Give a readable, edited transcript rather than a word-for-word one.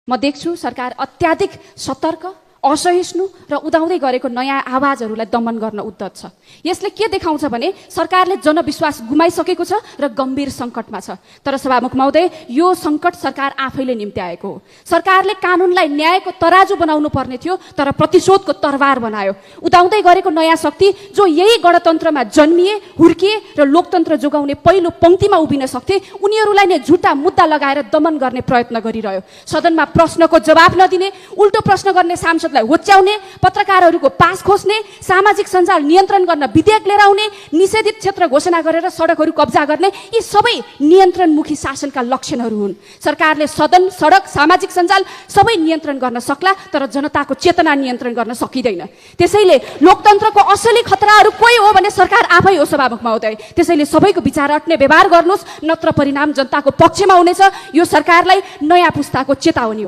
म देख्छु सरकार अत्याधिक सतर्क, असहिष्णु र उदाउँदै गरेको नयाँ आवाजहरूलाई दमन गर्न उद्यत छ। यसले के देखाउँछ भने सरकारले जनविश्वास गुमाइसकेको छ र गम्भीर सङ्कटमा छ। तर सभामुख महोदय, यो सङ्कट सरकार आफैले निम्त्याएको हो। सरकारले कानुनलाई न्यायको तराजु बनाउनु पर्ने थियो, तर प्रतिशोधको तरवार बनायो। उदाउँदै गरेको नयाँ शक्ति जो यही गणतन्त्रमा जन्मिए, हुर्किए र लोकतन्त्र जोगाउने पहिलो पंक्तिमा उभिन सक्थे, उनीहरूलाई नै झुटा मुद्दा लगाएर दमन गर्ने प्रयत्न गरिरह्यो। सदनमा प्रश्नको जवाफ नदिने, उल्टो प्रश्न गर्ने सांसद होच्याउने, पत्रकारहरूको पास खोज्ने, सामाजिक सञ्जाल नियन्त्रण गर्न विधेयक लिएर आउने, निषेधित क्षेत्र घोषणा गरेर सडकहरू कब्जा गर्ने, यी सबै नियन्त्रणमुखी शासनका लक्षणहरू हुन्। सरकारले सदन, सडक, सामाजिक सञ्जाल सबै नियन्त्रण गर्न सक्ला, तर जनताको चेतना नियन्त्रण गर्न सकिँदैन। त्यसैले लोकतन्त्रको असली खतराहरू कोही हो भने सरकार आफै हो सभामुख महोदय। त्यसैले सबैको विचार अट्ने व्यवहार गर्नुहोस्, नत्र परिणाम जनताको पक्षमा हुनेछ। यो सरकारलाई नयाँ पुस्ताको चेतावनी हो।